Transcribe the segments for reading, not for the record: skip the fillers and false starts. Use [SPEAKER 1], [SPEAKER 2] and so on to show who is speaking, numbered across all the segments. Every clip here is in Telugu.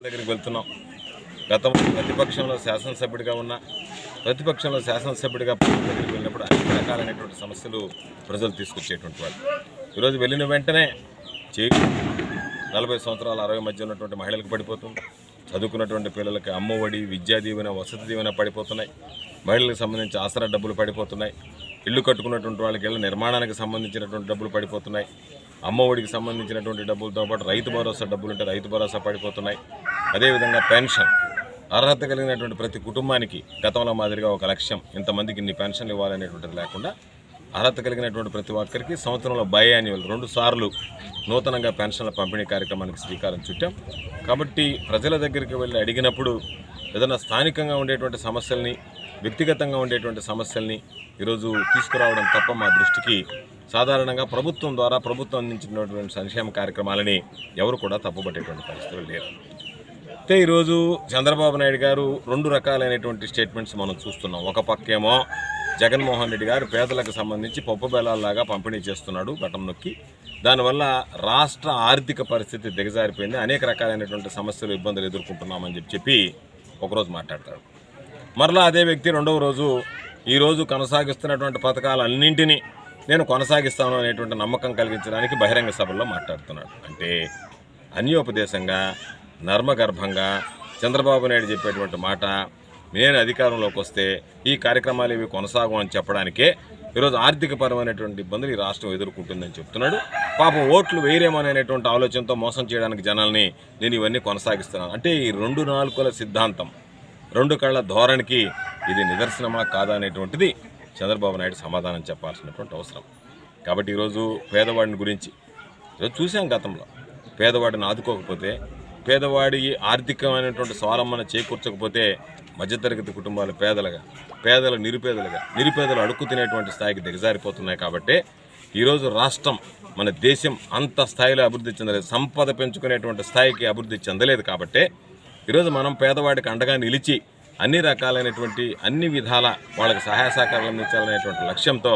[SPEAKER 1] దగ్గరికి వెళ్తున్నాం. గతంలో ప్రతిపక్షంలో శాసనసభ్యుడిగా ఉన్న శాసనసభ్యుడిగా దగ్గరికి వెళ్ళినప్పుడు అన్ని రకాలైనటువంటి సమస్యలు ప్రజలు తీసుకొచ్చేటువంటి వాళ్ళు. ఈరోజు వెళ్ళిన వెంటనే 40 సంవత్సరాల 60 మధ్య ఉన్నటువంటి మహిళలకు పడిపోతుంది. చదువుకున్నటువంటి పిల్లలకి అమ్మఒడి, విద్యా దీవెన, వసతి దీవెన పడిపోతున్నాయి. మహిళలకు సంబంధించి ఆసరా డబ్బులు పడిపోతున్నాయి. ఇల్లు కట్టుకున్నటువంటి వాళ్ళకి ఇళ్ళ నిర్మాణానికి సంబంధించినటువంటి డబ్బులు పడిపోతున్నాయి. అమ్మఒడికి సంబంధించినటువంటి డబ్బులతో పాటు రైతు భరోసా డబ్బులు ఉంటే రైతు భరోసా పడిపోతున్నాయి. అదేవిధంగా పెన్షన్ అర్హత కలిగినటువంటి ప్రతి కుటుంబానికి గతంలో మాదిరిగా ఒక లక్ష్యం, ఇంతమందికి ఇన్ని పెన్షన్లు ఇవ్వాలనేటువంటిది లేకుండా అర్హత కలిగినటువంటి ప్రతి ఒక్కరికి సంవత్సరంలో బైయాన్యువల్ 2 సార్లు నూతనంగా పెన్షన్ల పంపిణీ కార్యక్రమానికి శ్రీకారం చుట్టాం. కాబట్టి ప్రజల దగ్గరికి వెళ్ళి అడిగినప్పుడు ఏదైనా స్థానికంగా ఉండేటువంటి సమస్యల్ని, వ్యక్తిగతంగా ఉండేటువంటి సమస్యల్ని ఈరోజు తీసుకురావడం తప్ప మా దృష్టికి సాధారణంగా ప్రభుత్వం ద్వారా ప్రభుత్వం అందించినటువంటి సంక్షేమ కార్యక్రమాలని ఎవరు కూడా తప్పుపట్టేటువంటి పరిస్థితులు లేరు. అయితే ఈరోజు చంద్రబాబు నాయుడు గారు 2 రకాలైనటువంటి స్టేట్మెంట్స్ మనం చూస్తున్నాం. ఒక పక్కేమో జగన్మోహన్ రెడ్డి గారు పేదలకు సంబంధించి పప్పు బెల్లాల్లాగా పంపిణీ చేస్తున్నాడు బటన్ నొక్కి, దానివల్ల రాష్ట్ర ఆర్థిక పరిస్థితి దిగజారిపోయింది, అనేక రకాలైనటువంటి సమస్యలు, ఇబ్బందులు ఎదుర్కొంటున్నామని చెప్పి ఒకరోజు మాట్లాడతాడు. మరలా అదే వ్యక్తి రెండవ రోజు ఈరోజు కొనసాగిస్తున్నటువంటి పథకాలన్నింటినీ నేను కొనసాగిస్తాను అనేటువంటి నమ్మకం కలిగించడానికి బహిరంగ సభల్లో మాట్లాడుతున్నాడు. అంటే అన్యోపదేశంగా, నర్మగర్భంగా చంద్రబాబు నాయుడు చెప్పేటువంటి మాట, నేను అధికారంలోకి వస్తే ఈ కార్యక్రమాలు ఇవి కొనసాగం అని చెప్పడానికే ఈరోజు ఆర్థికపరమైనటువంటి ఇబ్బందులు ఈ రాష్ట్రం ఎదుర్కొంటుందని చెప్తున్నాడు. పాపం ఓట్లు వేయరేమనేటువంటి ఆలోచనతో మోసం చేయడానికి జనాల్ని నేను ఇవన్నీ కొనసాగిస్తున్నాను అంటే ఈ 2 నాలుకల సిద్ధాంతం, 2 కళ్ళ ధోరణికి ఇది నిదర్శనమా కాదా అనేటువంటిది చంద్రబాబు నాయుడు సమాధానం చెప్పాల్సినటువంటి అవసరం. కాబట్టి ఈరోజు పేదవాడిని గురించి ఈరోజు చూసాం. గతంలో పేదవాడిని ఆదుకోకపోతే, పేదవాడి ఆర్థికమైనటువంటి స్వావలంబన చేకూర్చకపోతే మధ్యతరగతి కుటుంబాలు పేదలు నిరుపేదలు అడుక్కు తినేటువంటి స్థాయికి దిగజారిపోతున్నాయి. కాబట్టి ఈరోజు రాష్ట్రం, మన దేశం అంత స్థాయిలో అభివృద్ధి చెందలేదు, సంపద పెంచుకునేటువంటి స్థాయికి అభివృద్ధి చెందలేదు. కాబట్టి ఈరోజు మనం పేదవాడికి అండగా నిలిచి అన్ని రకాలైనటువంటి అన్ని విధాల వాళ్ళకి సహాయ సహకారాలు అందించాలనేటువంటి లక్ష్యంతో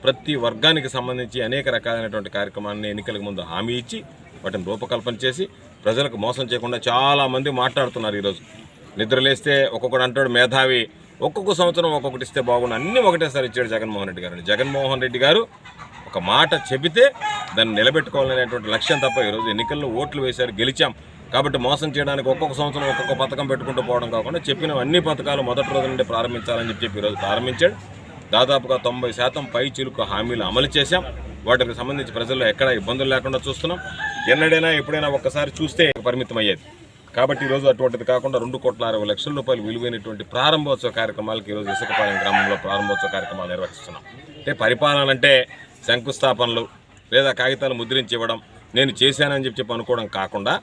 [SPEAKER 1] ప్రతి వర్గానికి సంబంధించి అనేక రకాలైనటువంటి కార్యక్రమాన్ని ఎన్నికలకు ముందు హామీ ఇచ్చి వాటిని రూపకల్పన చేసి ప్రజలకు మోసం చేయకుండా చాలామంది మాట్లాడుతున్నారు. ఈరోజు నిద్రలేస్తే ఒక్కొక్కడు అంటాడు మేధావి, ఒక్కొక్క సంవత్సరం ఒక్కొక్కటి ఇస్తే బాగుండు, అన్నీ ఒకటేసారి ఇచ్చాడు జగన్మోహన్ రెడ్డి గారు. జగన్మోహన్ రెడ్డి గారు ఒక మాట చెబితే దాన్ని నిలబెట్టుకోవాలనేటువంటి లక్ష్యం తప్ప ఈరోజు ఎన్నికల్లో ఓట్లు వేశారు, గెలిచాం కాబట్టి మోసం చేయడానికి ఒక్కొక్క సంవత్సరం ఒక్కొక్క పథకం పెట్టుకుంటూ పోవడం కాకుండా చెప్పిన అన్ని పథకాలు మొదటి రోజు నుండి ప్రారంభించాలని చెప్పి ఈరోజు ప్రారంభించాడు. దాదాపుగా 90% పై చిలుకు హామీలు అమలు చేశాం. వాటికి సంబంధించి ప్రజల్లో ఎక్కడా ఇబ్బందులు లేకుండా చూస్తున్నాం. ఎన్నడైనా ఎప్పుడైనా ఒక్కసారి చూస్తే పరిమితం అయ్యేది. కాబట్టి ఈరోజు అటువంటిది కాకుండా 2,60,00,000 రూపాయలు విలువైనటువంటి ప్రారంభోత్సవ కార్యక్రమాలకు ఈరోజు ఇసుకపాలెం గ్రామంలో ప్రారంభోత్సవ కార్యక్రమాలు నిర్వహిస్తున్నాం. అంటే పరిపాలన అంటే శంకుస్థాపనలు లేదా కాగితాలు ముద్రించి ఇవ్వడం, నేను చేశానని చెప్పి అనుకోవడం కాకుండా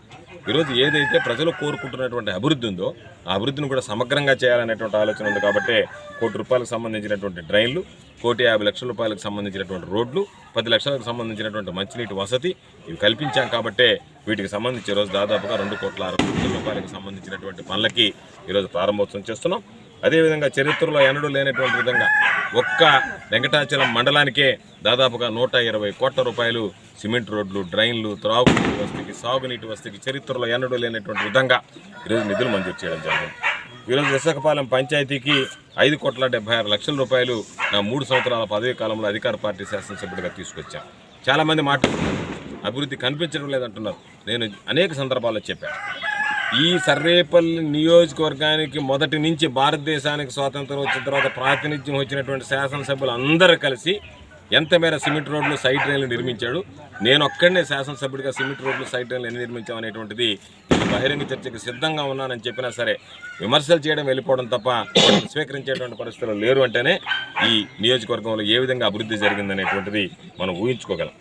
[SPEAKER 1] ఈరోజు ఏదైతే ప్రజలు కోరుకుంటున్నటువంటి అభివృద్ధి ఉందో ఆ అభివృద్ధిని కూడా సమగ్రంగా చేయాలనేటువంటి ఆలోచన ఉంది. కాబట్టి ₹1 కోటి సంబంధించినటువంటి డ్రైన్లు, ₹1,50,00,000 రూపాయలకు సంబంధించినటువంటి రోడ్లు, 10 లక్షలకు సంబంధించినటువంటి మంచినీటి వసతి ఇవి కల్పించాం. కాబట్టే వీటికి సంబంధించి ఈరోజు దాదాపుగా ₹2,60,00,000 రూపాయలకు సంబంధించినటువంటి పనులకి ఈరోజు ప్రారంభోత్సవం చేస్తున్నాం. అదేవిధంగా చరిత్రలో ఎన్నడూ లేనటువంటి విధంగా ఒక్క వెంకటాచలం మండలానికే దాదాపుగా ₹120 కోట్ల రూపాయలు సిమెంట్ రోడ్లు, డ్రైన్లు, త్రాగునీటి వసతికి, సాగునీటి వసతికి చరిత్రలో ఎన్నడూ లేనటువంటి విధంగా ఈరోజు నిధులు మంజూరు చేయడం జరిగింది. ఈరోజు విశాఖపాలెం పంచాయతీకి ₹5,76,00,000 రూపాయలు నా 3 సంవత్సరాల పదవీ కాలంలో అధికార పార్టీ శాసనసభ్యుడిగా తీసుకొచ్చాం. చాలామంది మాట్లాడుతున్నారు అభివృద్ధి కనిపించడం లేదంటున్నారు. నేను అనేక సందర్భాల్లో చెప్పాను, ఈ సర్వేపల్లి నియోజకవర్గానికి మొదటి నుంచి భారతదేశానికి స్వాతంత్రం వచ్చిన తర్వాత ప్రాతినిధ్యం వచ్చినటువంటి శాసనసభ్యులు అందరూ కలిసి ఎంత మేర సిమెంట్ రోడ్లు, సైడ్ రైన్లు నిర్మించాడు. నేను ఒక్కడనే శాసనసభ్యుడిగా సిమెంట్ రోడ్లు, సైడ్ రైన్లు ఎన్ని నిర్మించామనేటువంటిది బహిరంగ చర్చకు సిద్ధంగా ఉన్నానని చెప్పినా సరే విమర్శలు చేయడం, వెళ్ళిపోవడం తప్ప స్వీకరించేటువంటి పరిస్థితులు లేరు. అంటేనే ఈ నియోజకవర్గంలో ఏ విధంగా అభివృద్ధి జరిగిందనేటువంటిది మనం ఊహించుకోగలం.